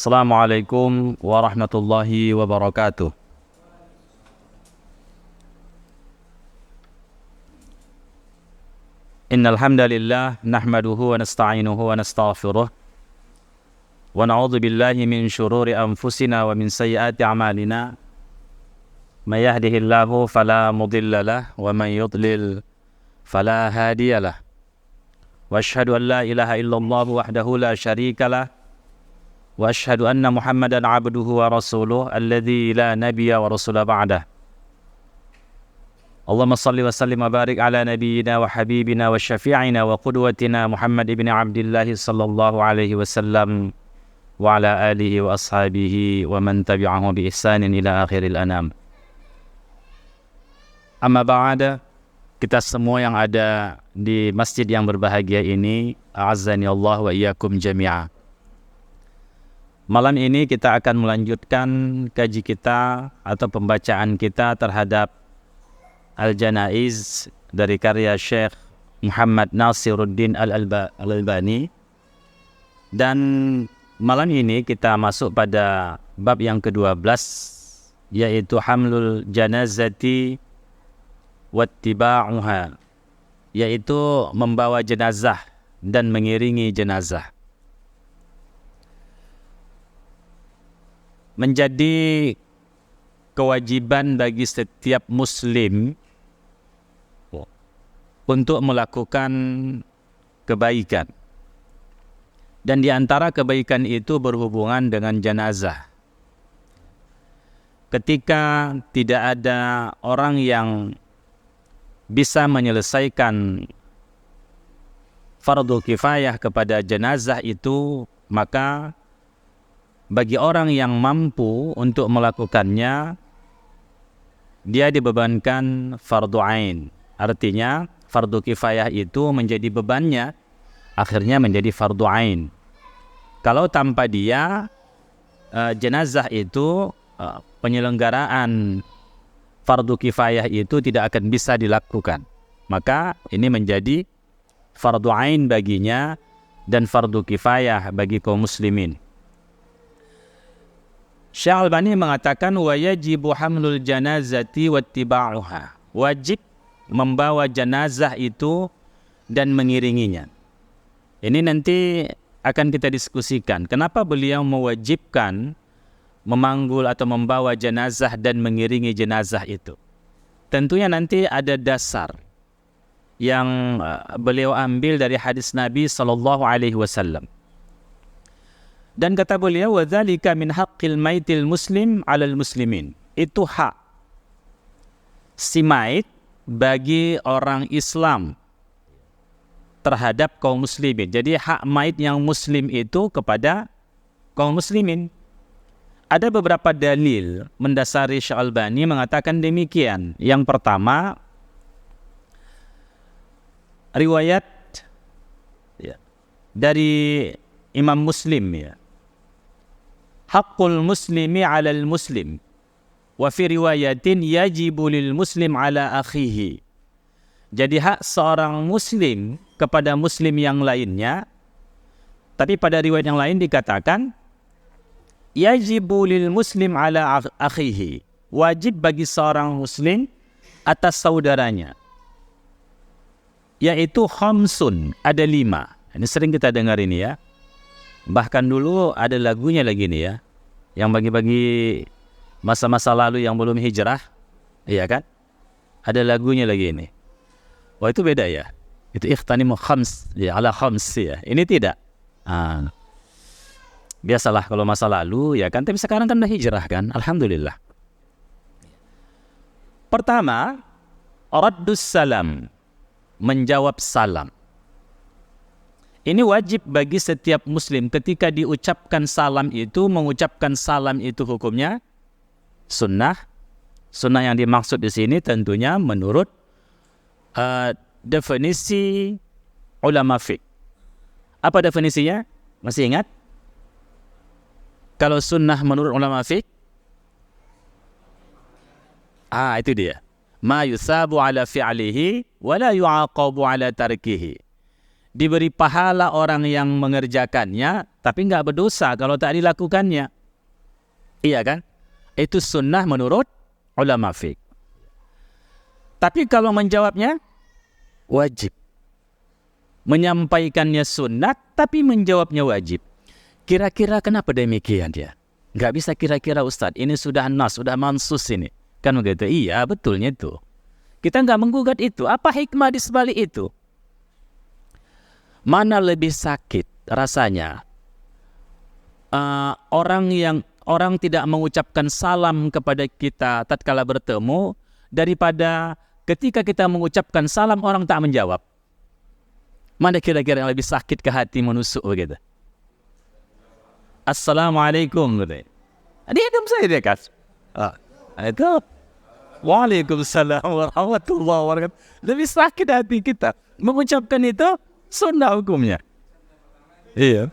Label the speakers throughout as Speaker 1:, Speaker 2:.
Speaker 1: Assalamualaikum warahmatullahi wabarakatuh. Innal hamdalillah nahmaduhu wa nasta'inuhu wa nastaghfiruh wa na'udzu billahi min shururi anfusina wa min sayyiati a'malina. May yahdihillahu fala mudilla lahu wa man yudlil fala hadiyalah. Wa asyhadu an la ilaha illallah wahdahu la syarika lah. Wa asyhadu anna Muhammadan abduhu wa rasuluh alladzi la nabiyya wa rasula ba'dah. Allahumma salli wa sallim wa barik ala nabiyyina wa habibina wa syafi'ina wa qudwatina Muhammad ibn Abdullah sallallahu alaihi wasallam wa ala alihi wa ashabihi wa man tabi'ahu bi ihsanin ila akhiril anam. Amma ba'da, kita semua yang ada di masjid yang berbahagia ini, a'azzani Allah wa iyyakum jami'a. Malam ini kita akan melanjutkan kaji kita atau pembacaan kita terhadap Al-Janaiz dari karya Syekh Muhammad Nasiruddin Al-Albani. Dan malam ini kita masuk pada bab yang ke-12, yaitu Hamlul Janazati Wattiba'uha, yaitu membawa jenazah dan mengiringi jenazah. Menjadi kewajiban bagi setiap muslim untuk melakukan kebaikan. Dan di antara kebaikan itu berhubungan dengan jenazah. Ketika tidak ada orang yang bisa menyelesaikan fardu kifayah kepada jenazah itu, maka bagi orang yang mampu untuk melakukannya, dia dibebankan fardu ain. Artinya fardu kifayah itu menjadi bebannya, akhirnya menjadi fardu ain. Kalau tanpa dia, jenazah itu, penyelenggaraan fardu kifayah itu tidak akan bisa dilakukan. Maka ini menjadi fardu ain baginya dan fardu kifayah bagi kaum muslimin. Syekh Albani mengatakan wa yajibu hamlul janazati wattiba'uha. Wajib membawa jenazah itu dan mengiringinya. Ini nanti akan kita diskusikan. Kenapa beliau mewajibkan memanggul atau membawa jenazah dan mengiringi jenazah itu? Tentunya nanti ada dasar yang beliau ambil dari hadis Nabi sallallahu alaihi wasallam. Dan kata beliau, wa dzalika min haqqil maitil muslim 'alal muslimin. Itu hak si mait bagi orang Islam terhadap kaum muslimin. Jadi hak mait yang muslim itu kepada kaum muslimin. Ada beberapa dalil mendasari Syekh Albani mengatakan demikian. Yang pertama, riwayat dari Imam Muslim, haqqul muslimi 'alal muslim wa fi riwayatin yajibu lil muslim 'ala akhihi. Jadi hak seorang muslim kepada muslim yang lainnya, tapi pada riwayat yang lain dikatakan yajibu lil muslim 'ala akhihi, wajib bagi seorang muslim atas saudaranya, yaitu khamsun, ada 5. Ini sering kita dengar ini ya. Bahkan dulu ada lagunya lagi nih ya, yang bagi-bagi masa-masa lalu yang belum hijrah, iya kan? Ada lagunya lagi ini. Wah, itu beda ya. Itu ikhtanimu khams, ya, ala khams ya. Ini tidak. Biasalah kalau masa lalu ya kan, tapi sekarang kan udah hijrah kan, alhamdulillah. Pertama, raddus salam, menjawab salam. Ini wajib bagi setiap muslim. Ketika diucapkan salam itu, mengucapkan salam itu hukumnya sunnah. Sunnah yang dimaksud di sini tentunya menurut definisi ulama fiqh. Apa definisinya? Masih ingat? Kalau sunnah menurut ulama fiqh, itu dia. Ma yusabu ala fi'lihi wa la yu'aqabu ala tarkihi. diberi pahala orang yang mengerjakannya, tapi nggak berdosa kalau tak dilakukannya. Iya kan? Itu sunnah menurut ulama fiqh. Tapi kalau menjawabnya wajib. Menyampaikannya sunnah, tapi menjawabnya wajib. Kira-kira kenapa demikian dia? Nggak bisa kira-kira Ustaz, ini sudah nas, sudah mansus ini. Kan begitu? Iya, betulnya itu. Kita nggak menggugat itu. Apa hikmah di sebalik itu? Mana lebih sakit rasanya? Orang tidak mengucapkan salam kepada kita tatkala bertemu, daripada ketika kita mengucapkan salam orang tak menjawab. Mana kira-kira yang lebih sakit ke hati menusuk begitu? Assalamualaikum gitu. Dia diam saja dia kas. Itu Waalaikumsalam warahmatullahi wabarakatuh. Lebih sakit hati kita mengucapkan itu sunnah hukumnya. Iya.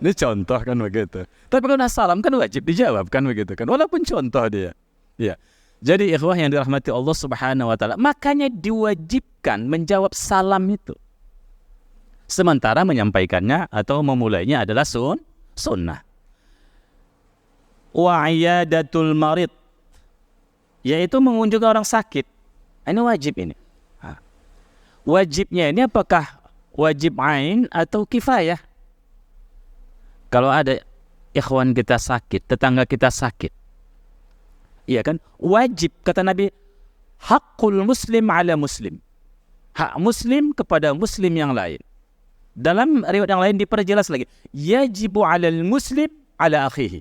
Speaker 1: Ini contoh kan begitu. Tapi kalau salam kan wajib dijawab kan begitu kan. Walaupun contoh dia. Iya. Jadi ikhwah yang dirahmati Allah Subhanahu wa taala, makanya diwajibkan menjawab salam itu. Sementara menyampaikannya atau memulainya adalah sunnah. Wa iyadatul marid, yaitu mengunjungi orang sakit. Ini wajib ini. Wajibnya ini apakah wajib ain atau kifayah? Kalau ada ikhwan kita sakit, tetangga kita sakit, iya kan? Wajib, kata Nabi, hakul muslim ala muslim. Hak muslim kepada muslim yang lain. Dalam riwayat yang lain diperjelas lagi, yajibu alal muslim ala akhihi.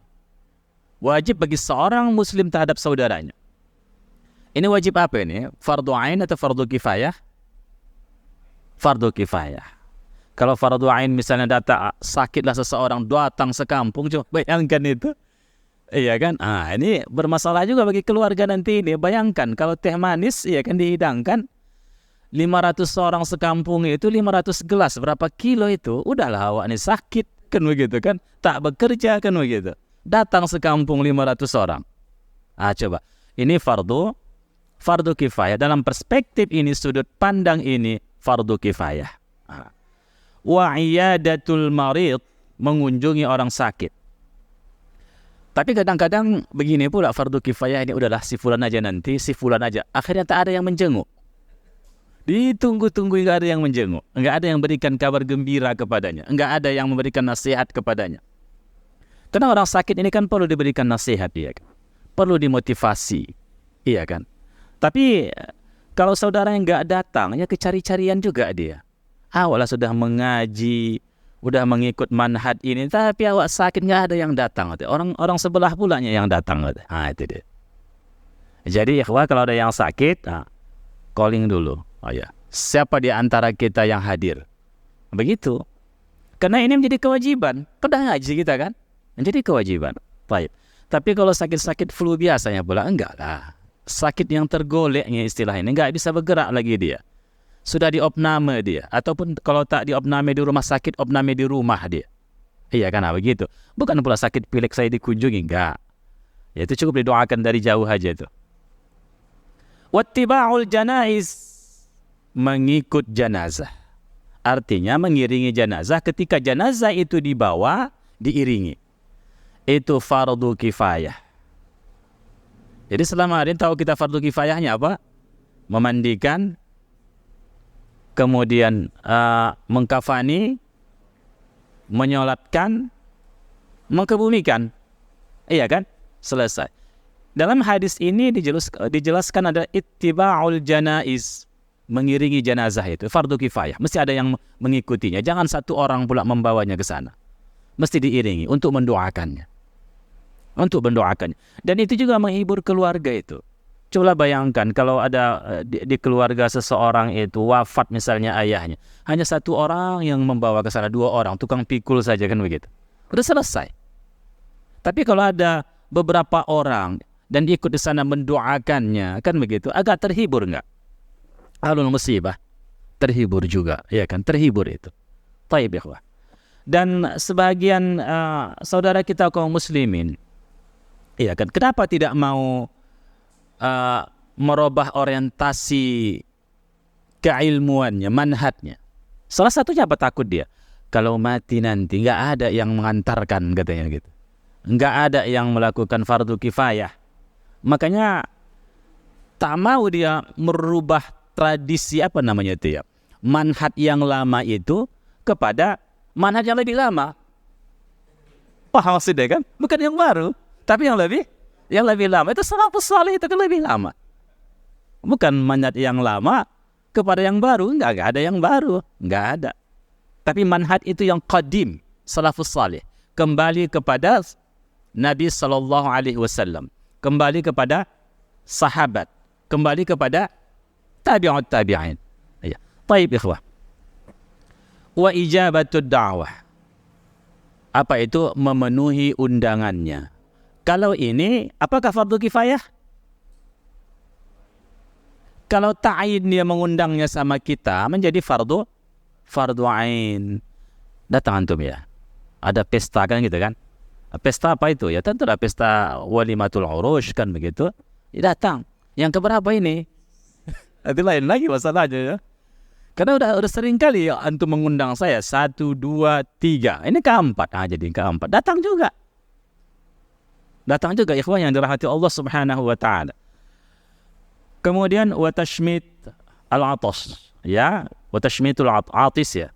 Speaker 1: Wajib bagi seorang muslim terhadap saudaranya. Ini wajib apa ini? Fardu ain atau fardu kifayah? Fardu kifayah. Kalau fardu ain misalnya sakitlah seseorang, datang sekampung, coba bayangkan itu. Iya kan? Ini bermasalah juga bagi keluarga nanti ini. Bayangkan kalau teh manis iya kan dihidangkan, 500 orang sekampung itu 500 gelas, berapa kilo itu? Udahlah awak ini sakit kan begitu kan? Tak bekerja kan begitu. Datang sekampung 500 orang. Coba. Ini fardu kifayah. Dalam perspektif ini, sudut pandang ini, fardu kifayah. Wa iyadatul marid, mengunjungi orang sakit. Tapi kadang-kadang begini pula, fardu kifayah ini udahlah si fulan aja nanti, si fulan aja. Akhirnya tak ada yang menjenguk. Ditunggu-tunggu nggak ada yang menjenguk, nggak ada yang berikan kabar gembira kepadanya, nggak ada yang memberikan nasihat kepadanya. Karena orang sakit ini kan perlu diberikan nasihat, dia kan? Perlu dimotivasi, iya kan? Tapi kalau saudara yang nggak datang, ya kecari-carian juga dia. Awalnya sudah mengaji, udah mengikut manhaj ini, tapi awak sakit nggak ada yang datang. Orang sebelah pulanya yang datang. Itu dia. Jadi ikhwah, kalau ada yang sakit, calling dulu. Siapa di antara kita yang hadir? Begitu. Karena ini menjadi kewajiban. Pernah ngaji kita kan? Menjadi kewajiban. Baik. Tapi kalau sakit-sakit flu biasanya pula, enggak lah. Sakit yang tergoleknya istilah ini, enggak bisa bergerak lagi dia. Sudah diopname dia. Ataupun kalau tak diopname di rumah sakit, opname di rumah dia. Iya kan, begitu. Bukan pula sakit pilek saya dikunjungi, enggak. Ya, itu cukup didoakan dari jauh aja itu. Wattiba'ul janaiz, mengikut jenazah. Artinya mengiringi jenazah. Ketika jenazah itu dibawa, diiringi. Itu fardu kifayah. Jadi selama ini tahu kita fardu kifayahnya apa? Memandikan, kemudian mengkafani, menyolatkan, mengkebumikan. Iya kan? Selesai. Dalam hadis ini dijelaskan ada ittiba'ul janaiz, mengiringi jenazah itu fardu kifayah. Mesti ada yang mengikutinya. Jangan satu orang pula membawanya ke sana. Mesti diiringi untuk mendoakannya. Untuk mendoakannya. Dan itu juga menghibur keluarga itu. Coba bayangkan kalau ada di keluarga seseorang itu wafat misalnya ayahnya. Hanya satu orang yang membawa ke sana, 2 orang. Tukang pikul saja kan begitu. Udah selesai. Tapi kalau ada beberapa orang dan ikut di sana mendoakannya, kan begitu. Agak terhibur enggak? Alul musibah. Terhibur juga. Ya kan? Terhibur itu. Taib ikhwah. Dan sebagian saudara kita kaum muslimin, iya kan, kenapa tidak mau merubah orientasi keilmuannya, manhajnya? Salah satunya apa takut dia? Kalau mati nanti nggak ada yang mengantarkan, katanya gitu. Nggak ada yang melakukan fardu kifayah. Makanya tak mau dia merubah tradisi apa namanya itu ya, manhaj yang lama itu kepada manhaj yang lebih lama. Paham maksudnya kan? Bukan yang baru, tapi yang lebih lama. Itu salafus saleh itu kan lebih lama. Bukan manhaj yang lama kepada yang baru, enggak ada yang baru, enggak ada. Tapi manhaj itu yang qadim, salafus saleh, kembali kepada Nabi sallallahu alaihi wasallam, kembali kepada sahabat, kembali kepada tabi'ut tabi'in. Ya. Baik ikhwah. Wa ijabatud da'wah. Apa itu? Memenuhi undangannya. Kalau ini apakah fardu kifayah? Kalau ta'in dia mengundangnya sama kita menjadi fardu ain. Datang antum ya. Ada pesta kan gitu kan? Pesta apa itu? Ya tentu ada pesta walimatul urush kan begitu. Ya, datang. Yang keberapa ini? Itu lain lagi masalahnya ya. Karena udah sering kali ya antum mengundang saya 1, 2, 3. Ini keempat. Jadi keempat. Datang juga ikhwan yang dirahmati Allah Subhanahu wa taala. Kemudian wa tashmit al-atas, ya, wa tashmitul atis ya.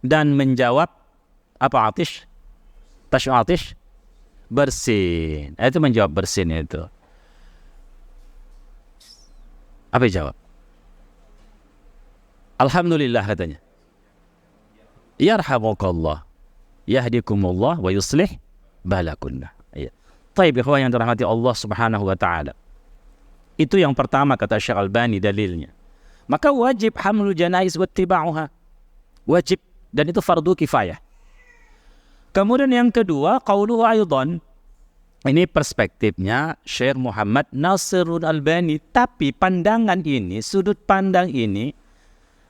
Speaker 1: Dan menjawab apa atis? Atis bersin. Itu menjawab bersin itu. Apa jawab? Alhamdulillah katanya. Yarhamukallah, yahdikumullah wa yuslih balakunna. Ya. Baik ikhwan yang dirahmati Allah Subhanahu wa taala. Itu yang pertama kata Syekh Albani dalilnya. Maka wajib hamlul janaiz wattiba'uha. Wajib, dan itu fardu kifayah. Kemudian yang kedua, qauluhu aidan. Ini perspektifnya Syekh Muhammad Nasirul Albani, tapi pandangan ini, sudut pandang ini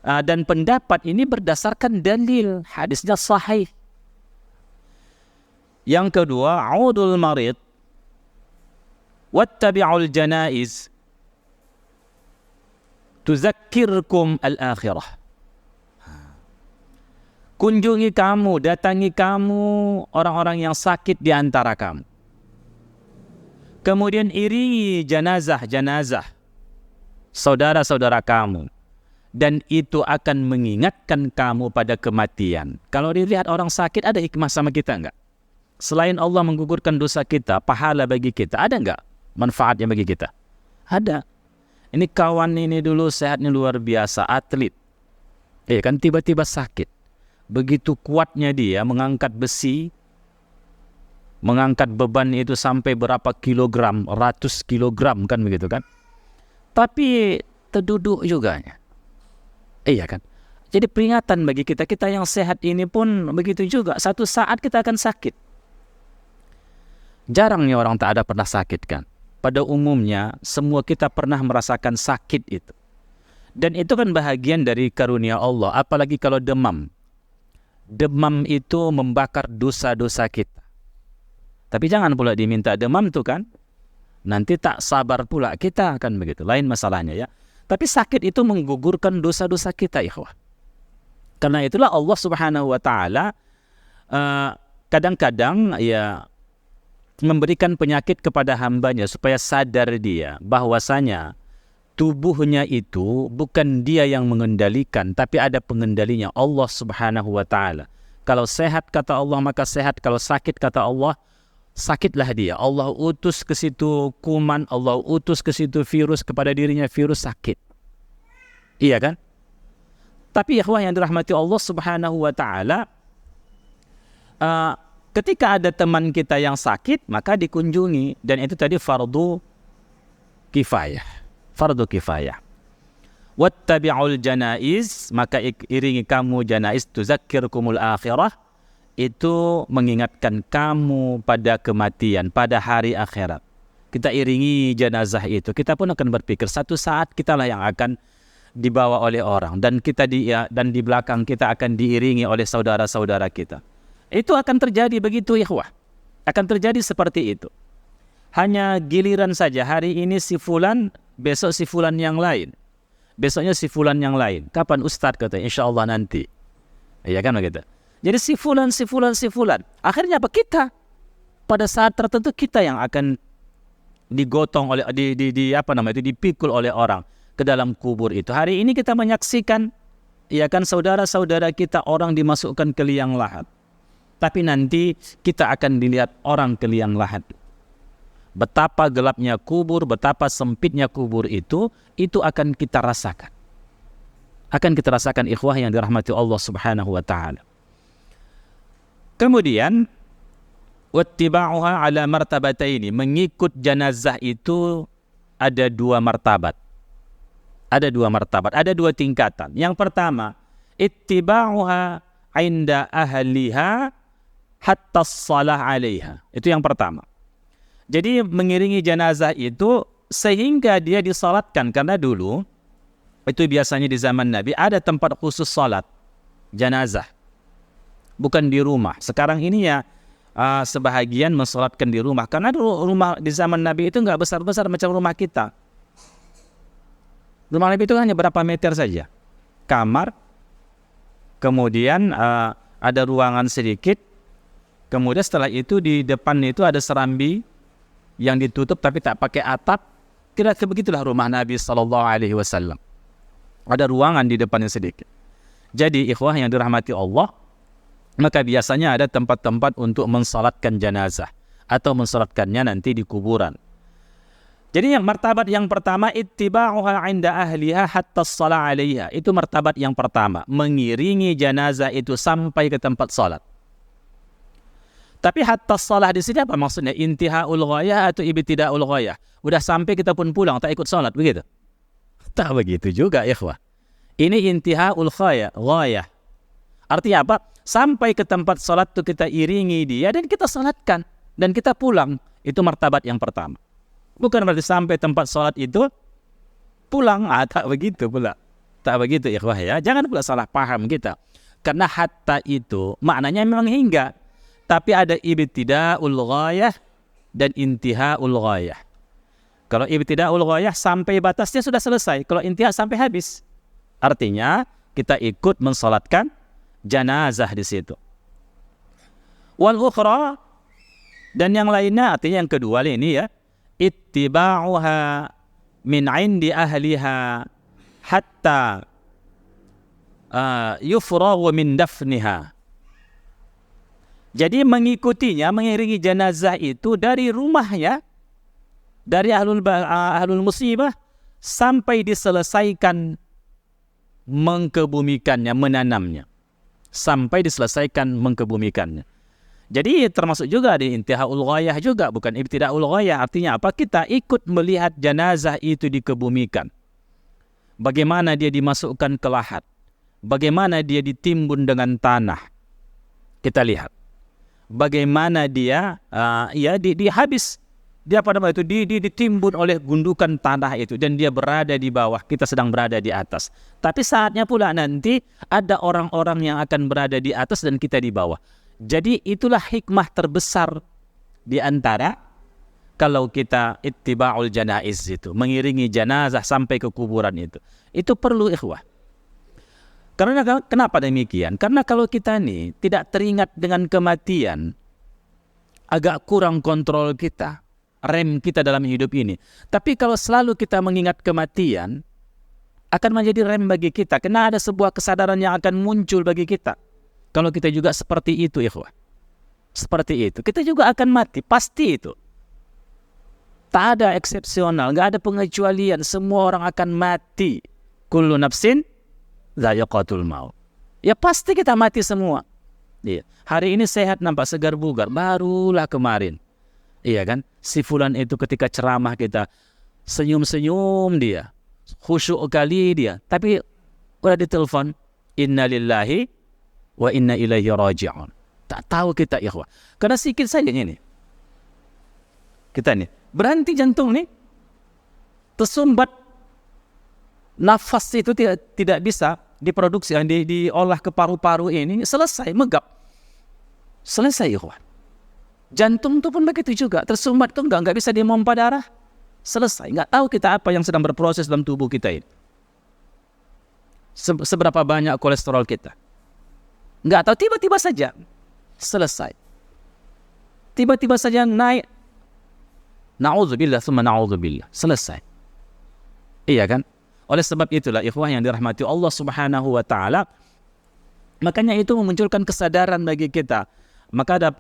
Speaker 1: dan pendapat ini berdasarkan dalil, hadisnya sahih. Yang kedua, audul marid wattabi'ul janaiz tuzakkirkum al-akhirah. Kunjungi kamu, datangi kamu orang-orang yang sakit di antara kamu. Kemudian iringi jenazah saudara-saudara kamu. Dan itu akan mengingatkan kamu pada kematian. Kalau dilihat orang sakit, ada hikmah sama kita enggak? Selain Allah menggugurkan dosa kita, pahala bagi kita, ada enggak manfaatnya bagi kita? Ada. Ini kawan ini dulu sehatnya luar biasa, atlet. Kan tiba-tiba sakit. Begitu kuatnya dia mengangkat besi, mengangkat beban itu sampai berapa kilogram, ratus kilogram kan begitu kan. Tapi terduduk juga. Iya kan. Jadi peringatan bagi kita yang sehat ini pun begitu juga. Satu saat kita akan sakit. Jarangnya orang tak ada pernah sakit kan. Pada umumnya semua kita pernah merasakan sakit itu. Dan itu kan bahagian dari karunia Allah. Apalagi kalau demam. Demam itu membakar dosa-dosa kita. Tapi jangan pula diminta demam tuh kan. Nanti tak sabar pula kita kan begitu. Lain masalahnya ya. Tapi sakit itu menggugurkan dosa-dosa kita ikhwah. Karena itulah Allah Subhanahu wa taala kadang-kadang ya memberikan penyakit kepada hambanya supaya sadar dia bahwasanya tubuhnya itu bukan dia yang mengendalikan, tapi ada pengendalinya, Allah Subhanahu wa taala. Kalau sehat kata Allah maka sehat, kalau sakit kata Allah sakitlah dia. Allah utus ke situ kuman, Allah utus ke situ virus, kepada dirinya virus sakit. Iya kan? Tapi ikhwah yang dirahmati Allah Subhanahu wa taala, ketika ada teman kita yang sakit, maka dikunjungi, dan itu tadi fardu kifayah. Fardu kifayah. Wattabi'ul janaiz, maka iringi kamu janaiz, tuzakkirkumul akhirah, itu mengingatkan kamu pada kematian, pada hari akhirat. Kita iringi jenazah itu, kita pun akan berpikir satu saat kitalah yang akan dibawa oleh orang, dan dan di belakang kita akan diiringi oleh saudara-saudara kita. Itu akan terjadi begitu ikhwah. Akan terjadi seperti itu. Hanya giliran saja, hari ini si fulan, besok si fulan yang lain. Besoknya si fulan yang lain. Kapan Ustadz katanya? Insya Allah nanti. Iya kan begitu. Jadi si fulan. Akhirnya apa? Kita pada saat tertentu kita yang akan digotong oleh dipikul oleh orang ke dalam kubur itu. Hari ini kita menyaksikan, ya kan, saudara-saudara kita orang dimasukkan ke liang lahat. Tapi nanti kita akan dilihat orang ke liang lahat. Betapa gelapnya kubur, betapa sempitnya kubur itu akan kita rasakan. Akan kita rasakan, ikhwah yang dirahmati Allah Subhanahu wa taala. Kemudian wattiba'uha ala martabataini, mengikut jenazah itu ada dua martabat. Ada dua tingkatan. Yang pertama, ittiba'uha 'inda ahliha hatta shalah 'alaiha. Itu yang pertama. Jadi mengiringi jenazah itu sehingga dia disalatkan, karena dulu itu biasanya di zaman Nabi ada tempat khusus salat jenazah, bukan di rumah. Sekarang ini ya sebahagian mensalatkan di rumah, karena dulu rumah di zaman Nabi itu nggak besar-besar macam rumah kita. Rumah Nabi itu hanya berapa meter saja, kamar, kemudian ada ruangan sedikit, kemudian setelah itu di depan itu ada serambi yang ditutup tapi tak pakai atap. Kira-kira begitulah rumah Nabi SAW. Ada ruangan di depannya sedikit. Jadi ikhwah yang dirahmati Allah, maka biasanya ada tempat-tempat untuk mensalatkan jenazah atau mensalatkannya nanti di kuburan. Jadi yang martabat yang pertama, ittiba'uha 'inda ahliha hatta shalah 'alaiha. Itu martabat yang pertama, mengiringi jenazah itu sampai ke tempat salat. Tapi hatta salah di sini apa maksudnya? Intihaul ghayah atau ibtidaul ghayah? Udah sampai kita pun pulang tak ikut salat, begitu? Tak begitu juga, ikhwah. Ini intihaul ghayah. Artinya apa? Sampai ke tempat salat itu kita iringi dia dan kita salatkan dan kita pulang. Itu martabat yang pertama. Bukan berarti sampai tempat salat itu pulang. Tak begitu pula. Tak begitu, ikhwah ya. Jangan pula salah paham kita. Karena hatta itu maknanya memang hingga. Tapi ada ibtidaul ghayah dan intihaul ghayah. Kalau ibtidaul ghayah sampai batasnya sudah selesai. Kalau intiha sampai habis. Artinya kita ikut mensalatkan jenazah di situ. Wal ukhra, dan yang lainnya, artinya yang kedua ini ya, ittiba'uha min 'indi ahliha hatta yufraghu min dafniha. Jadi mengikutinya, mengiringi jenazah itu dari rumahnya, dari ahlul musibah sampai diselesaikan mengkebumikannya, menanamnya. Sampai diselesaikan mengkebumikannya. Jadi termasuk juga di intihaul ghayah juga, bukan ibtidaul ghayah. Artinya apa? Kita ikut melihat jenazah itu dikebumikan. Bagaimana dia dimasukkan ke lahat. Bagaimana dia ditimbun dengan tanah. Kita lihat. Bagaimana dia habis dia ditimbun oleh gundukan tanah itu dan dia berada di bawah, kita sedang berada di atas. Tapi saatnya pula nanti ada orang-orang yang akan berada di atas dan kita di bawah. Jadi itulah hikmah terbesar di antara kalau kita ittiba'ul janaiz itu, mengiringi jenazah sampai ke kuburan itu. Itu perlu, ikhwah. Karena kenapa demikian? Karena kalau kita nih tidak teringat dengan kematian, agak kurang kontrol kita, rem kita dalam hidup ini. Tapi kalau selalu kita mengingat kematian, akan menjadi rem bagi kita. Karena ada sebuah kesadaran yang akan muncul bagi kita. Kalau kita juga seperti itu, ikhwah. Seperti itu. Kita juga akan mati, pasti itu. Tak ada eksepsional, nggak ada pengecualian. Semua orang akan mati. Kullu nafsin dha'iqatul maut. Ya pasti kita mati semua. Iya. Hari ini sehat, nampak segar bugar, barulah kemarin. Iya kan? Si fulan itu ketika ceramah kita senyum-senyum dia, khusyuk kali dia, tapi udah ditelepon, inna lillahi wa inna ilaihi raji'un. Tak tahu kita, ikhwah. Karena sikit saja ini. Kita nih berhenti jantung nih, tersumbat, nafas itu tidak bisa diproduksi, diolah ke paru-paru ini, selesai, megap. Selesai, ikhwan. Jantung itu pun begitu juga, tersumbat itu enggak bisa dimompa darah, selesai. Enggak tahu kita apa yang sedang berproses dalam tubuh kita ini. Seberapa banyak kolesterol kita? Enggak tahu, tiba-tiba saja selesai. Tiba-tiba saja naik. Na'udzubillah, summa na'udzubillah. Selesai. Iya kan? Oleh sebab itulah ikhwah yang dirahmati Allah Subhanahu wa taala, makanya itu memunculkan kesadaran bagi kita. Maka ada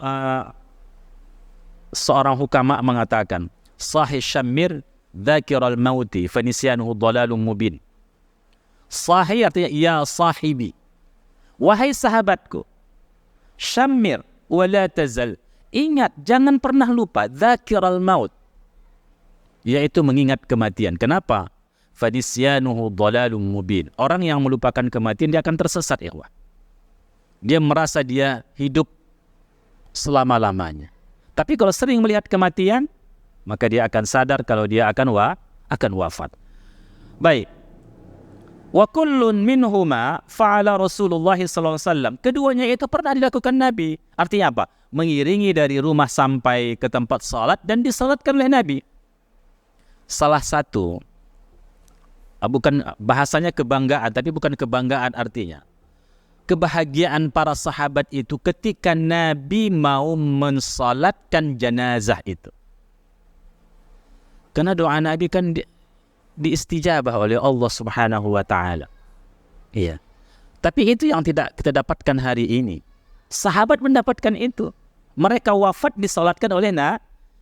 Speaker 1: seorang hukama mengatakan, "Sahih syamir dzakiral mauti fanisyanuhu dhalalun mubin." Sahih artinya ya sahibi. Wahai sahabatku, syamir wala tazal. Ingat, jangan pernah lupa dzakiral maut, yaitu mengingat kematian. Kenapa? Fanisyanuhu dhalalun mubin. Orang yang melupakan kematian dia akan tersesat, ikhwah. Dia merasa dia hidup selama-lamanya. Tapi kalau sering melihat kematian, maka dia akan sadar kalau dia akan wafat. Baik. Wa kullun minhuma fa'ala Rasulullah sallallahu alaihi wasallam. Keduanya itu pernah dilakukan Nabi. Artinya apa? Mengiringi dari rumah sampai ke tempat salat dan disalatkan oleh Nabi. Salah satu, bukan bahasanya kebanggaan, tapi bukan kebanggaan artinya. Kebahagiaan para sahabat itu ketika Nabi mau mensalatkan jenazah itu. Karena doa Nabi kan diistijabah oleh Allah Subhanahu wa taala. Iya. Tapi itu yang tidak kita dapatkan hari ini. Sahabat mendapatkan itu. Mereka wafat disalatkan oleh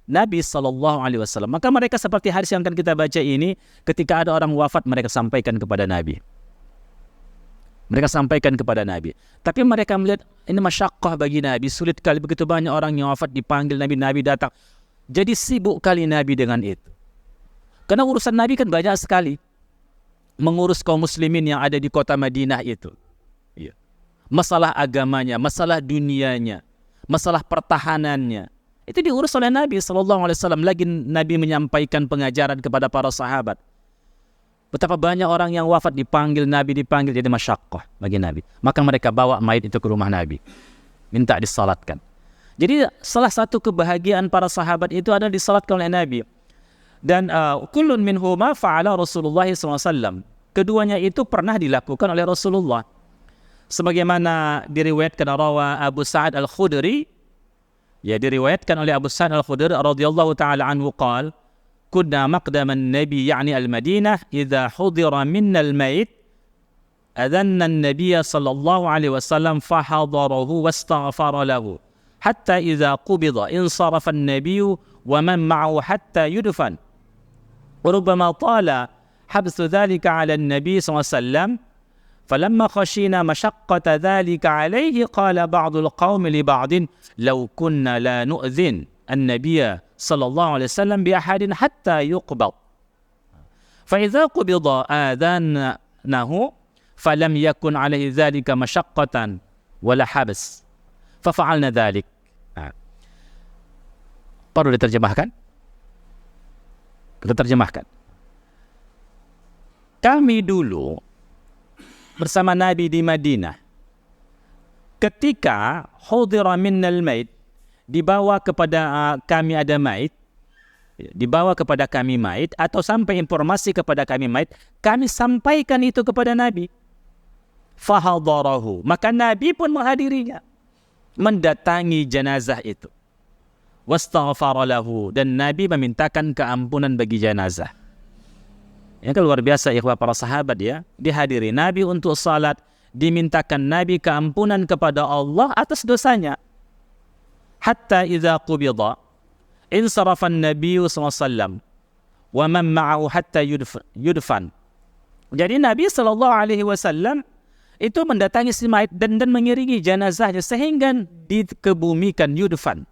Speaker 1: Nabi sallallahu alaihi wasallam. Maka mereka seperti hadis yang akan kita baca ini, ketika ada orang wafat mereka sampaikan kepada Nabi. Mereka sampaikan kepada Nabi. Tapi mereka melihat ini masyaqqah bagi Nabi, sulit kali, begitu banyak orang yang wafat dipanggil Nabi datang. Jadi sibuk kali Nabi dengan itu. Karena urusan Nabi kan banyak sekali. Mengurus kaum muslimin yang ada di kota Madinah itu. Ya. Masalah agamanya, masalah dunianya, masalah pertahanannya. Itu diurus oleh Nabi SAW. Lagi Nabi menyampaikan pengajaran kepada para sahabat. Betapa banyak orang yang wafat dipanggil Nabi, jadi masyaqqah bagi Nabi. Maka mereka bawa mayit itu ke rumah Nabi. Minta disalatkan. Jadi salah satu kebahagiaan para sahabat itu adalah disalatkan oleh Nabi. Dan kullun minhuma fa'ala Rasulullah SAW. Keduanya itu pernah dilakukan oleh Rasulullah. Sebagaimana diriwayatkan rawa Abu Sa'ad Al-Khudri, ya diriwayatkan oleh Abu Sa'ad Al-Khudri radhiyallahu taala anhu qala, kunna maqdaman nabi yani al-Madinah idza hudira minna al-mayit adhanna an-nabiy sallallahu alaihi wasallam fahadarahu wastaghfara lahu hatta idza qubida insarafa an-nabiy wa man ma'ahu hatta yudfan. وربما طال حبس ذلك على النبي صلى الله عليه وسلم فلما خشينا مشقة ذلك عليه قال بعض القوم لبعض لو كنا لا نؤذن النبي صلى الله عليه وسلم بأحد حتى يقبض فإذا قبض آذانه فلم يكن عليه ذلك مشقة ولا حبس ففعلنا ذلك. Perlu diterjemahkan? Kita terjemahkan. Kami dulu bersama Nabi di Madinah, ketika hudira minnal mayit, dibawa kepada kami ada mayit, dibawa kepada kami mayit, atau sampai informasi kepada kami mayit, kami sampaikan itu kepada Nabi. Fahadarahu, maka Nabi pun menghadirinya, mendatangi jenazah itu. Wastaghfara lahu, dan Nabi memintakan keampunan bagi jenazah. Yang luar biasa ikhwah para sahabat ya, dihadiri Nabi untuk salat, dimintakan Nabi keampunan kepada Allah atas dosanya. Hatta idza qubida insarafa an-nabiy sallallahu alaihi wasallam wa man ma'ahu hatta yudfan. Jadi Nabi sallallahu alaihi wasallam itu mendatangi si mayit dan mengiringi jenazahnya sehingga dikebumikan, yudfan,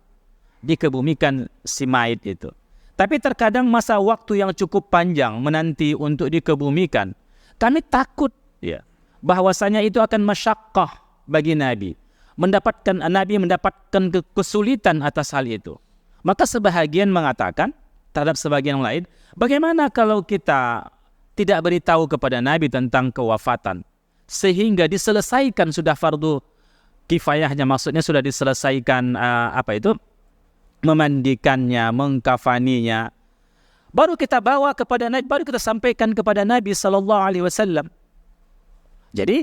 Speaker 1: dikebumikan si mayit itu. Tapi terkadang masa waktu yang cukup panjang menanti untuk dikebumikan, kami takut ya bahwasanya itu akan masyaqqah bagi Nabi. Nabi mendapatkan kesulitan atas hal itu. Maka sebahagian mengatakan terhadap sebagian yang lain, bagaimana kalau kita tidak beritahu kepada Nabi tentang kewafatan sehingga diselesaikan sudah fardu kifayahnya, maksudnya sudah diselesaikan memandikannya, mengkafaninya, baru kita bawa kepada Nabi, baru kita sampaikan kepada Nabi sallallahu alaihi wasallam. Jadi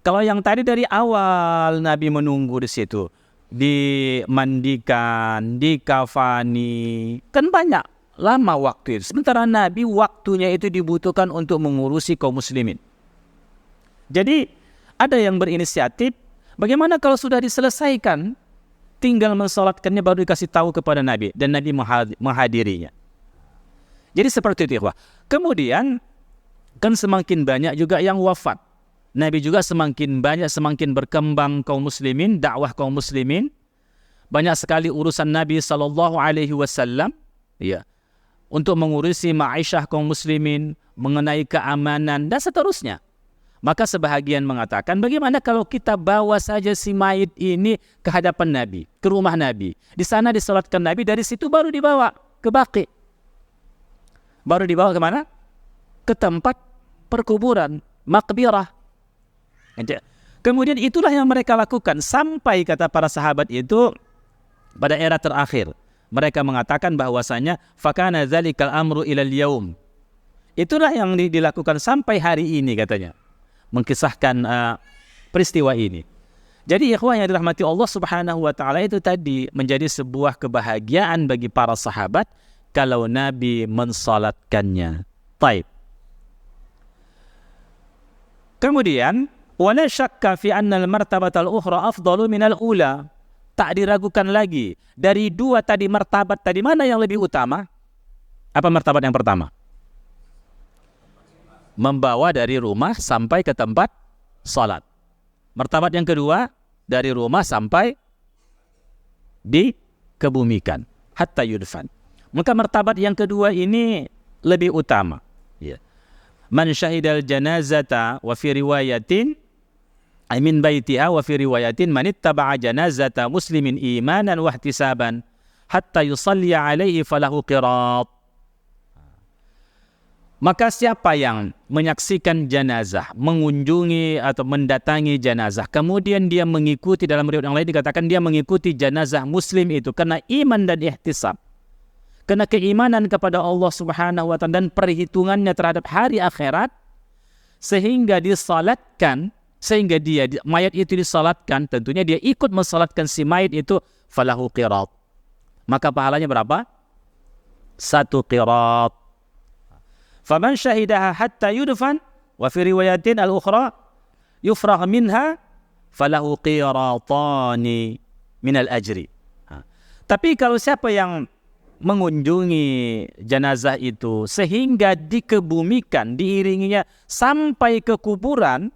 Speaker 1: kalau yang tadi dari awal Nabi menunggu di situ, dimandikan, dikafani, kan banyak lama waktu itu. Sementara Nabi waktunya itu dibutuhkan untuk mengurusi kaum muslimin. Jadi ada yang berinisiatif, bagaimana kalau sudah diselesaikan, tinggal mensolatkannya baru dikasih tahu kepada Nabi, dan Nabi menghadirinya. Jadi seperti itu, ikhwah. Kemudian kan semakin banyak juga yang wafat. Nabi juga semakin banyak, semakin berkembang kaum muslimin, dakwah kaum muslimin. Banyak sekali urusan Nabi SAW, ya, untuk mengurusi ma'isyah kaum muslimin, mengenai keamanan, dan seterusnya. Maka sebahagian mengatakan, bagaimana kalau kita bawa saja si mayit ini ke hadapan Nabi, ke rumah Nabi. Di sana disolatkan Nabi, dari situ baru dibawa ke Baqi. Baru dibawa ke mana? Ke tempat perkuburan, maqbirah. Kemudian itulah yang mereka lakukan sampai kata para sahabat itu pada era terakhir. Mereka mengatakan bahwasanya fakana dzalikal amru ilal yaum. Itulah yang dilakukan sampai hari ini katanya. Mengkisahkan peristiwa ini. Jadi ikhwah yang dirahmati Allah Subhanahu wa taala, itu tadi menjadi sebuah kebahagiaan bagi para sahabat kalau Nabi mensalatkannya. Taib. Kemudian wala syakka fi anna al-martabatal ukhra afdalu minal ula. Tak diragukan lagi, dari dua tadi martabat tadi, mana yang lebih utama? Apa martabat yang pertama? Membawa dari rumah sampai ke tempat salat. Martabat yang kedua, dari rumah sampai dikebumikan, hatta yudfan. Maka martabat yang kedua ini lebih utama. Ya. Man syahidal janazata wa fi riwayatin min baitiha wa fi riwayatin man ittaba'a janazata muslimin imanan wa ihtisaban hatta yusalli alaihi falahu qirat. Maka siapa yang menyaksikan jenazah, mengunjungi atau mendatangi jenazah, kemudian dia mengikuti, dalam riwayat yang lain dikatakan dia mengikuti jenazah muslim itu karena iman dan ihtisab, karena keimanan kepada Allah Subhanahu wa taala dan perhitungannya terhadap hari akhirat, sehingga disalatkan, sehingga mayat itu disalatkan, tentunya dia ikut mensalatkan si mayat itu, falahu qirat. Maka pahalanya berapa? 1 qirat. Faman syahidaha hatta yudfan wa fi riwayatin al-ukhra yufragh minha falahu qiratani minal ajri. Tapi kalau siapa yang mengunjungi jenazah itu sehingga dikebumikan, diiringinya sampai ke kuburan,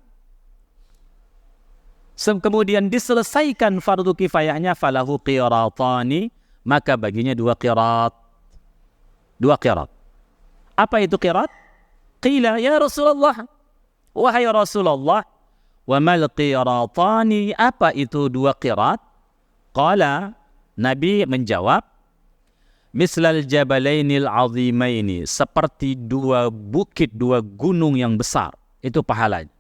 Speaker 1: kemudian diselesaikan fardu kifayahnya, falahu qiratani, maka baginya 2 qirat. 2 qirat. Apa itu qirat? Qila ya Rasulullah, wahai Rasulullah, wa mal qiratani, apa itu 2 qirat? Qala, Nabi menjawab, mislal jabalainil azimaini, seperti 2 bukit, 2 gunung yang besar, itu pahalanya.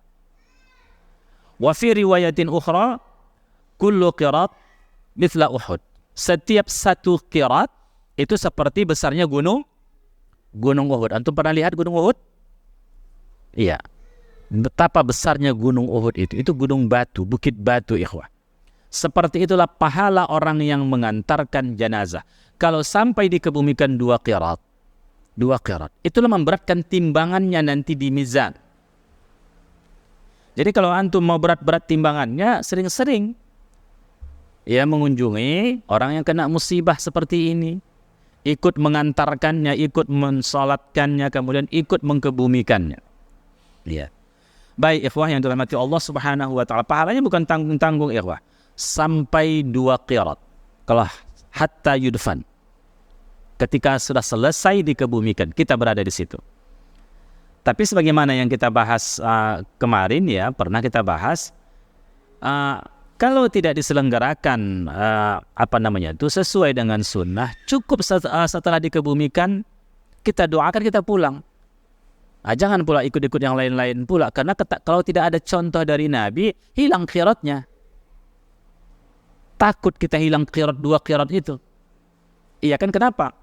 Speaker 1: Wa fi riwayatin ukhra kullu qirat mithla Uhud. Setiap 1 qirat itu seperti besarnya gunung Uhud. Antum pernah lihat gunung Uhud? Iya. Betapa besarnya gunung Uhud itu. Itu gunung batu, bukit batu, ikhwah. Seperti itulah pahala orang yang mengantarkan jenazah. Kalau sampai dikebumikan 2 qirat. 2 qirat. Itulah memberatkan timbangannya nanti di mizan. Jadi kalau antum mau berat-berat timbangannya, sering-sering ya mengunjungi orang yang kena musibah seperti ini, ikut mengantarkannya, ikut mensalatkannya, kemudian ikut mengkebumikannya. Ya. Baik ikhwah yang dirahmati Allah Subhanahu wa taala, pahalanya bukan tanggung-tanggung ikhwah. Sampai 2 qirat. Kalau hatta yudfan. Ketika sudah selesai dikebumikan, kita berada di situ. Tapi sebagaimana yang kita bahas kemarin ya, pernah kita bahas, kalau tidak diselenggarakan sesuai dengan sunnah, cukup setelah dikebumikan kita doakan, kita pulang. Jangan pula ikut-ikut yang lain-lain pula, karena kalau tidak ada contoh dari Nabi, hilang qiratnya. Takut kita hilang qirat, 2 qirat itu. Iya kan, kenapa?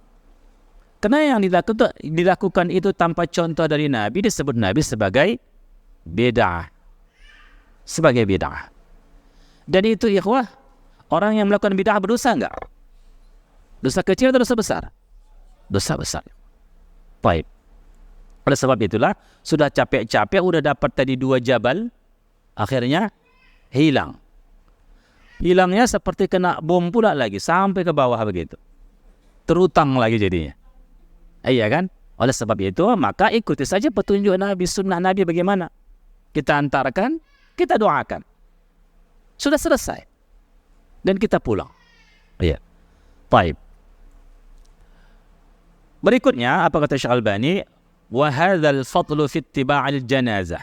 Speaker 1: Karena yang dilakukan itu tanpa contoh dari Nabi, disebut Nabi sebagai bid'ah. sebagai bid'ah. Dan itu ikhwah, orang yang melakukan bid'ah berdosa enggak? Dosa kecil atau dosa besar? Dosa besar. Baik. Oleh sebab itulah, sudah capek-capek, udah dapat tadi 2 jabal, akhirnya hilang. Hilangnya seperti kena bom pula lagi, sampai ke bawah begitu. Terutang lagi jadinya. Iya kan? Oleh sebab itu, maka ikuti saja petunjuk Nabi, sunnah Nabi bagaimana. Kita antarkan, kita doakan. Sudah selesai. Dan kita pulang. Iya. Baik. Berikutnya, apa kata Syekh Albani? وَهَذَا الْفَضْلُ فِي اتِّبَاعِ الْجَنَازَةِ.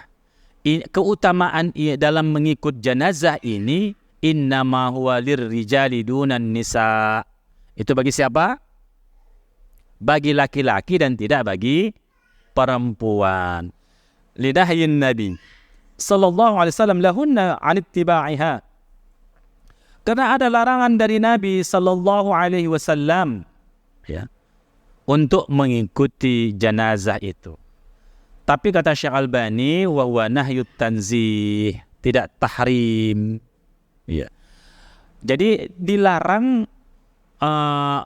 Speaker 1: Keutamaan dalam mengikut jenazah ini, innama huwa lirrijali dunan nisa. Itu bagi siapa? Bagi laki-laki dan tidak bagi perempuan. Lidahyin Nabi sallallahu alaihi wasallam lahunna an ittiba'iha. Karena ada larangan dari Nabi sallallahu alaihi wasallam, ya, untuk mengikuti jenazah itu. Tapi kata Syekh Albani, wa huwa nahyut tanzih, tidak tahrim. Ya. Jadi dilarang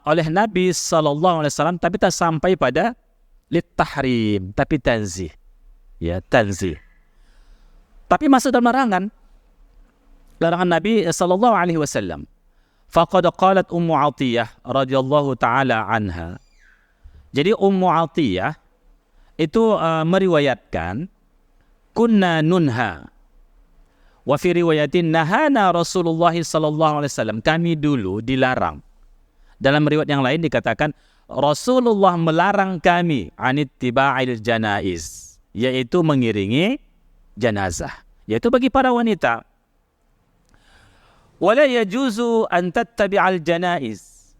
Speaker 1: oleh Nabi sallallahu alaihi wasallam, tapi tak sampai pada lit tahrim, tapi tanzih. Ya, tanzih. Tapi masuk dalam larangan Nabi sallallahu alaihi wasallam. Faqad qalat Ummu Atiyah radhiyallahu taala anha. Jadi Ummu Atiyah itu meriwayatkan, kunna nunha wa fi riwayatin nahana Rasulullah sallallahu alaihi wasallam, kami dulu dilarang. Dalam riwayat yang lain dikatakan Rasulullah melarang kami anittiba'il janaiz, yaitu mengiringi jenazah, yaitu bagi para wanita. Wala yajuzu an tattabi'al janaiz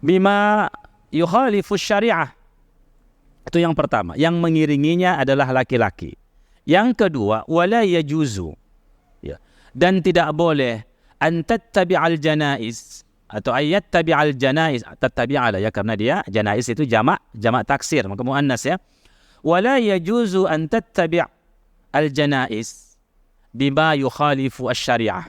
Speaker 1: bima yukhalifu syariah. Itu yang pertama, yang mengiringinya adalah laki-laki. Yang kedua, wala yajuzu, ya, dan tidak boleh an tattabi'al janaiz, atau ayat tabi'al janaiz, tattabi'ala ya, karena dia janaiz itu jamak taksir, maka muannas ya. Wala yajuzu an tattabi'al janaiz bima yukhalifu asy-syariah.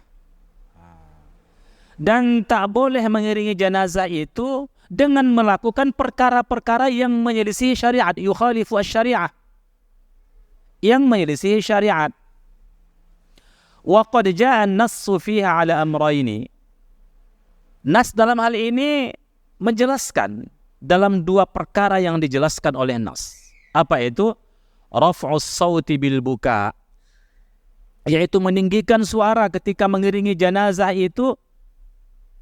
Speaker 1: Dan tak boleh mengiringi jenazah itu dengan melakukan perkara-perkara yang menyelisih syariat, yukhalifu asy-syariah, yang menyelisih syariat. Wa qad jaa an-nassu fiha ala amrayni. Nas dalam hal ini menjelaskan dalam 2 perkara yang dijelaskan oleh nas. Apa itu? Raf'us sauti bil buka, yaitu meninggikan suara ketika mengiringi jenazah itu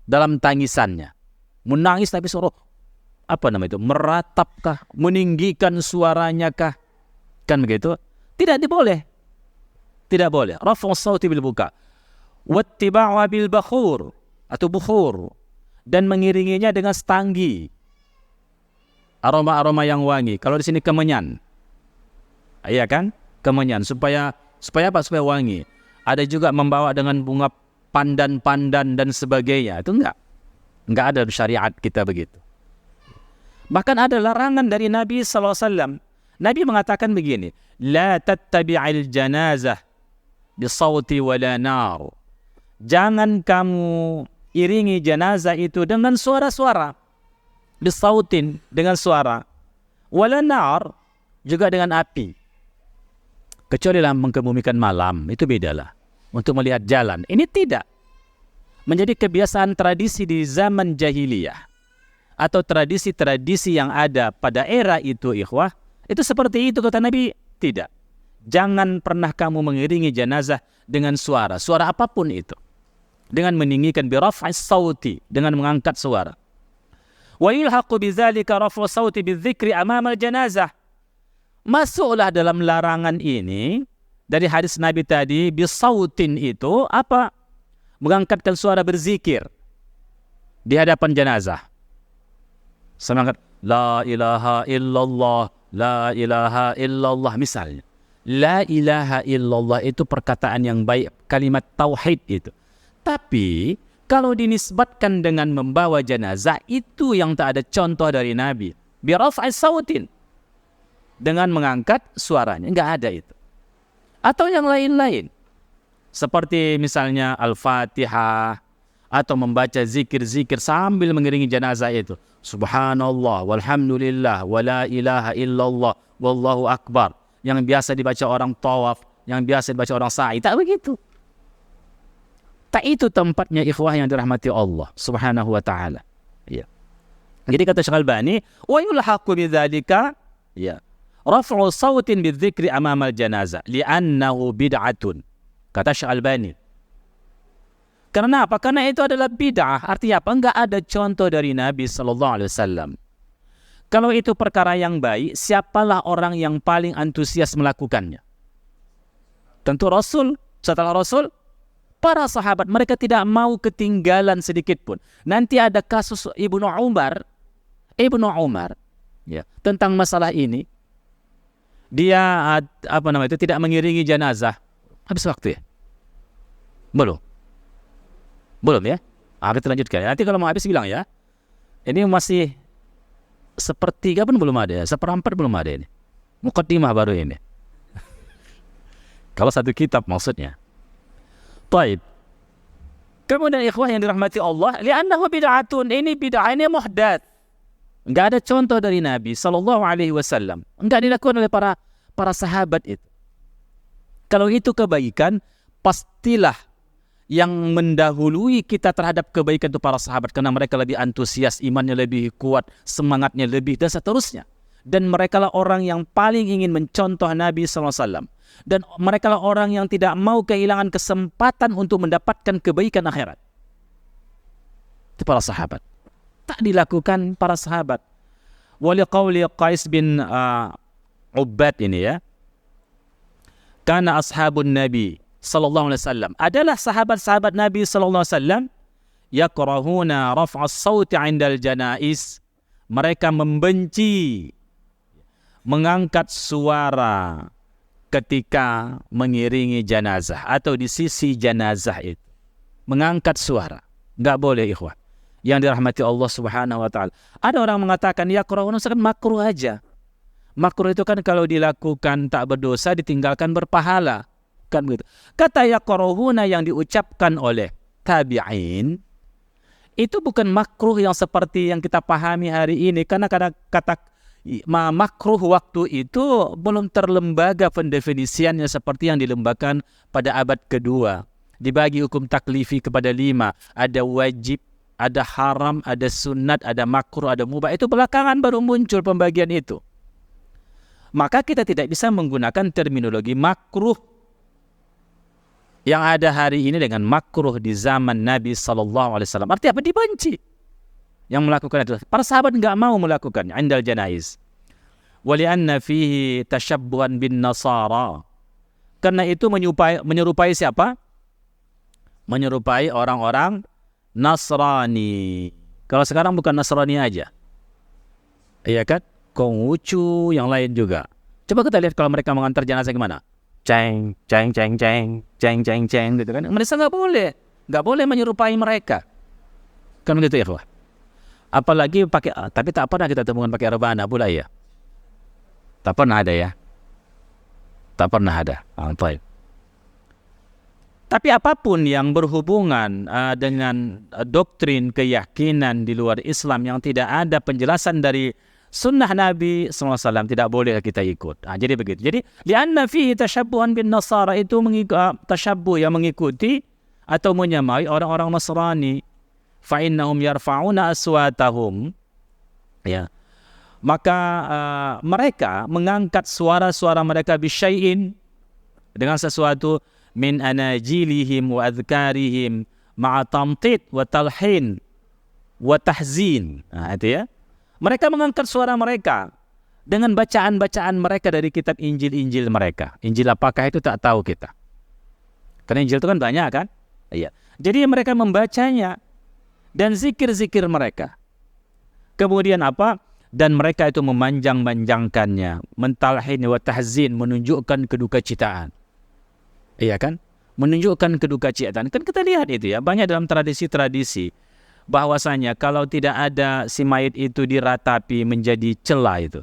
Speaker 1: dalam tangisannya. Menangis tapi suara meratapkah, meninggikan suaranya kah? Kan begitu? Tidak boleh. Tidak boleh. Raf'us sauti bil buka. Wattiba'u bil bakhur atau bukhur, dan mengiringinya dengan setanggi. Aroma-aroma yang wangi. Kalau di sini kemenyan. Iya kan? Kemenyan supaya apa? Supaya wangi. Ada juga membawa dengan bunga pandan-pandan dan sebagainya. Itu enggak ada syariat kita begitu. Bahkan ada larangan dari Nabi sallallahu alaihi wasallam. Nabi mengatakan begini, la tattabi'il janazah bisauti wala nar. Jangan kamu iringi jenazah itu dengan suara-suara, bisautin, dengan suara, wala nar, juga dengan api. Kecuali dalam mengkebumikan malam, itu bedalah. Untuk melihat jalan, ini tidak. Menjadi kebiasaan tradisi di zaman jahiliyah, atau tradisi-tradisi yang ada pada era itu, ikhwah, itu seperti itu kata Nabi, tidak. Jangan pernah kamu mengiringi jenazah dengan suara apapun itu, dengan meninggikan biraf'is sauti, dengan mengangkat suara. Wa yulhaqu bidzalika raf'u sauti bidzikri amama al-janazah. Masuklah dalam larangan ini dari hadis Nabi tadi, bisautin itu apa? Mengangkatkan suara berzikir di hadapan jenazah. Semangat la ilaha illallah, la ilaha illallah misalnya. La ilaha illallah itu perkataan yang baik, kalimat tauhid itu. Tapi kalau dinisbatkan dengan membawa jenazah, itu yang tak ada contoh dari Nabi. Bi raf'is sautin, dengan mengangkat suaranya, enggak ada itu. Atau yang lain-lain. Seperti misalnya Al-Fatihah, atau membaca zikir-zikir sambil mengiringi jenazah itu. Subhanallah, walhamdulillah, wala ilaha illallah, wallahu akbar. Yang biasa dibaca orang tawaf, yang biasa dibaca orang sa'i. Tak begitu. Tak itu tempatnya ikhwah yang dirahmati Allah subhanahu wa ta'ala. Ya. Jadi kata Syekh Albani, wa yulhaqu bidzalika ya raf'u sautin bidzikri amama al-janazah li'annahu bid'atun. Kata Syekh Albani. Karena apa? Karena itu adalah bid'ah. Artinya apa? Enggak ada contoh dari Nabi sallallahu alaihi wasallam. Kalau itu perkara yang baik, siapalah orang yang paling antusias melakukannya? Tentu Rasul. Setelah Rasul, para sahabat, mereka tidak mau ketinggalan sedikit pun. Nanti ada kasus Ibnu Umar ya, tentang masalah ini. Dia tidak mengiringi jenazah. Habis waktu ya? Belum ya? Kita lanjutkan. Nanti kalau mau habis bilang ya. Ini masih sepertiga pun belum ada ya. Seperempat belum ada ini. Muqaddimah baru ini. Kalau satu kitab maksudnya. Taib. Kemudian ikhwah yang dirahmati Allah, li'annahu bid'atun. Ini bid'ah, ini muhdats. Enggak ada contoh dari Nabi sallallahu alaihi wasallam. Enggak dilakukan oleh para sahabat itu. Kalau itu kebaikan, pastilah yang mendahului kita terhadap kebaikan itu para sahabat, karena mereka lebih antusias, imannya lebih kuat, semangatnya lebih, dan seterusnya. Dan mereka lah orang yang paling ingin mencontoh Nabi SAW. Dan mereka lah orang yang tidak mau kehilangan kesempatan untuk mendapatkan kebaikan akhirat. Itu para sahabat. Tak dilakukan para sahabat. Wali qawli Qais bin Ubbad ini ya. Karena ashabun Nabi sallallahu alaihi wasallam adalah sahabat-sahabat Nabi sallallahu alaihi wasallam yakrahuna raf'as sauti 'indal janaiz. Mereka membenci mengangkat suara ketika mengiringi jenazah atau di sisi jenazah itu. Mengangkat suara enggak boleh ikhwah yang dirahmati Allah Subhanahu wa taala. Ada orang mengatakan yakrahuna sekan makruh aja. Makruh itu kan kalau dilakukan tak berdosa, ditinggalkan berpahala. Kan begitu. Kata yakrahuna yang diucapkan oleh tabi'in itu bukan makruh yang seperti yang kita pahami hari ini, karena kata makruh waktu itu belum terlembaga pendefinisiannya seperti yang dilembagakan pada abad kedua. Dibagi hukum taklifi kepada 5, ada wajib, ada haram, ada sunat, ada makruh, ada mubah. Itu belakangan baru muncul pembagian itu. Maka kita tidak bisa menggunakan terminologi makruh yang ada hari ini dengan makruh di zaman Nabi sallallahu alaihi wasallam. Artinya apa? Dibenci. Yang melakukan itu. Para sahabat enggak mau melakukannya indal janaiz. Wa li'anna fihi tashabbuhan bin nasara. Karena itu menyerupai siapa? Menyerupai orang-orang Nasrani. Kalau sekarang bukan Nasrani aja. Iya kan? Konghucu yang lain juga. Coba kita lihat kalau mereka mengantar jenazah gimana? Ceng, ceng, ceng, ceng, ceng, ceng, ceng, gitu kan? Mereka nggak boleh menyerupai mereka. Kan gitu ya, Pak? Apalagi pakai, tapi tak pernah kita temukan pakai rebana pula ya. Tak pernah ada ya. Tak pernah ada. Baik. Tapi apapun yang berhubungan dengan doktrin keyakinan di luar Islam yang tidak ada penjelasan dari sunnah Nabi SAW, tidak boleh kita ikut. Jadi begitu. Jadi, lianna fihi tashabbuhan bin nasara, itu tasyabbuh yang mengikuti atau menyamai orang-orang Nasrani. Fa'innahum yarfa'una aswatahum. Ya. Maka mereka mengangkat suara-suara mereka bisyai'in, dengan sesuatu, min anajilihim wa adhkarihim ma'a tamtid wa talhin wa tahzin. Itu ya. Mereka mengangkat suara mereka dengan bacaan-bacaan mereka dari kitab Injil-Injil mereka. Injil apakah itu tak tahu kita. Karena Injil itu kan banyak kan? Iya. Jadi mereka membacanya dan zikir-zikir mereka. Kemudian apa? Dan mereka itu memanjang-manjangkannya, mentalhin wa tahzin, menunjukkan kedukacitaan. Iya kan? Menunjukkan kedukacitaan. Kan kita lihat itu ya, banyak dalam tradisi-tradisi bahwasanya kalau tidak ada si mayit itu diratapi menjadi celah itu.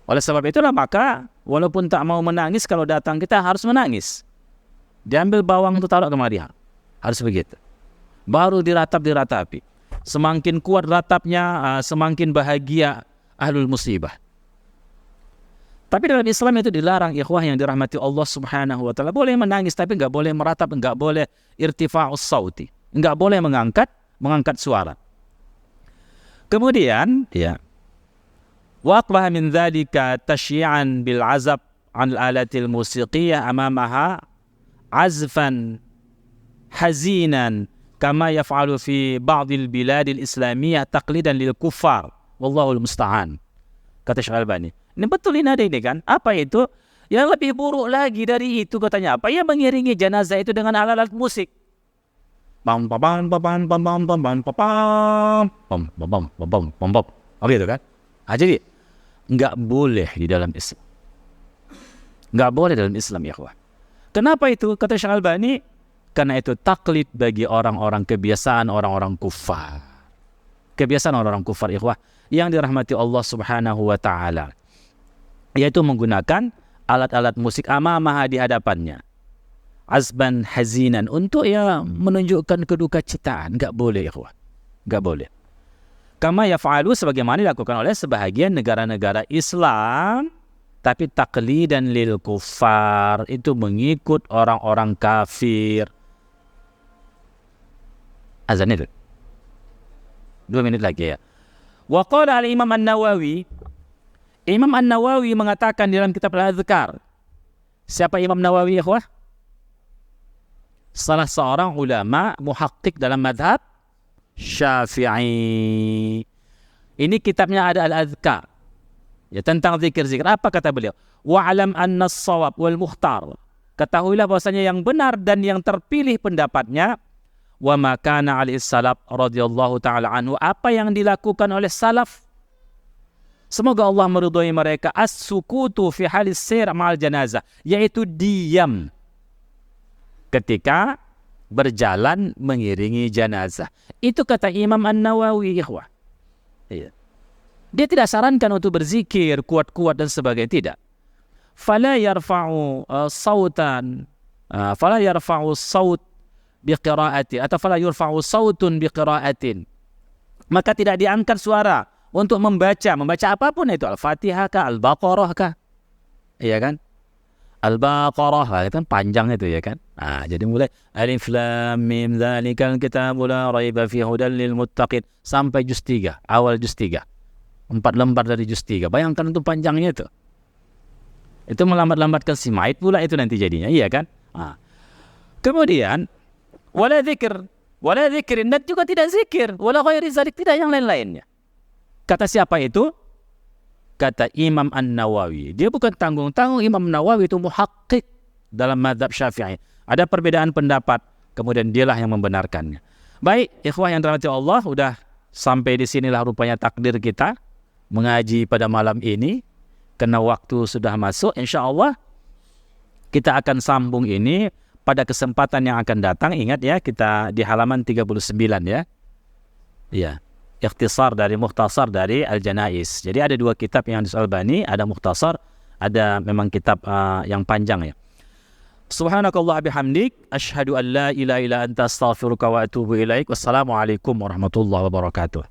Speaker 1: Oleh sebab itulah maka walaupun tak mau menangis, kalau datang kita harus menangis. Diambil bawang itu taruh kemari, harus begitu. Baru diratapi. Semakin kuat ratapnya, semakin bahagia ahlul musibah. Tapi dalam Islam itu dilarang, ikhwah yang dirahmati Allah Subhanahu wa taala. Boleh menangis tapi enggak boleh meratap, enggak boleh irtifa'us sauti. Enggak boleh mengangkat suara. Kemudian, ya. Wa aqbaha min dzalika tashyi'an bil 'azab 'an al-alatil musiqiyah amamaha 'azfan hazinan kama yaf'alu fi ba'd al-bilad al-islamiyah taqlidan lil kuffar. Wallahu al-musta'an. Kata Syekh Albani. Ini betul ini ada ini kan? Apa itu? Yang lebih buruk lagi dari itu katanya apa? Yang mengiringi jenazah itu dengan alat-alat musik. Bam bam bam bam bam bam bam bam bam bam bam bam bam bam. Oke itu kan? Jadi enggak boleh di dalam Islam. Enggak boleh dalam Islam ya ikhwah. Kenapa itu? Kata Syekh Albani, karena itu taklid bagi orang-orang, kebiasaan orang-orang kufar. Kebiasaan orang-orang kufar ikhwah yang dirahmati Allah Subhanahu wa taala. Yaitu menggunakan alat-alat musik amamah di hadapannya. Azban hazinan, untuk ya menunjukkan kedukacitaan. Enggak boleh ikhwah. Enggak boleh. Kama yaf'alu, sebagaimana dilakukan oleh sebahagian negara-negara Islam, tapi taqlidan lil kuffar, itu mengikut orang-orang kafir. Azan itu 2 menit lagi ya. Wa qala al-Imam An-Nawawi, Imam An-Nawawi mengatakan dalam kitab Al-Adhkar. Siapa Imam Nawawi ikhwah? Salah seorang ulama muhaqqiq dalam madhab Syafi'i. Ini kitabnya ada Al-Adhkar. Ya, tentang zikir-zikir. Apa kata beliau? Wa'alam anna as-shawab wal mukhtar. Ketahuilah bahwasanya yang benar dan yang terpilih pendapatnya, wa ma kana 'alaihi salaf radhiyallahu taala anhu, apa yang dilakukan oleh salaf, semoga Allah meridhai mereka, as-sukutu fi halis sir ma'al janazah, yaitu diam ketika berjalan mengiringi jenazah. Itu kata Imam An-Nawawi ikhwah. Iya. Dia tidak sarankan untuk berzikir kuat-kuat dan sebagainya, tidak. Fala yarfa'u sautan, fala yarfa'u saut biqira'ati, atau fala yurfa'u sautun biqira'atin. Maka tidak diangkat suara untuk membaca apapun itu, Al-Fatihah kah, Al-Baqarah kah? Iya kan? Al-Baqarah itu kan panjang itu ya kan? Jadi mulai Alif Lam Mim dzalikal kitabu la raiba fihi hudal lil muttaqin sampai juz 3, awal juz 3. 4 lembar dari juz 3. Bayangkan itu panjangnya itu. Itu melambat-lambatkan si maid pula itu nanti jadinya, iya kan? Kemudian wala dzikrin, dan juga tidak zikir, wala ghairi zalik, tidak yang lain-lainnya. Kata siapa itu? Kata Imam An-Nawawi. Dia bukan tanggung-tanggung, Imam Nawawi itu muhaqqiq dalam mazhab Syafi'i. Ada perbedaan pendapat, kemudian dialah yang membenarkannya. Baik, ikhwah yang dirahmati Allah, sudah sampai di sinilah rupanya takdir kita mengaji pada malam ini. Karena waktu sudah masuk, insyaallah kita akan sambung ini pada kesempatan yang akan datang. Ingat ya, kita di halaman 39 ya. Iya. Ikhtisar dari mukhtasar dari Al-Janaiz. Jadi ada 2 kitab yang di Al-Albani, ada mukhtasar, ada memang kitab yang panjang ya. Subhanakallah bihamdik, asyhadu an la ilaha illa anta astaghfiruka wa atubu ilaik. Wassalamualaikum warahmatullahi wabarakatuh.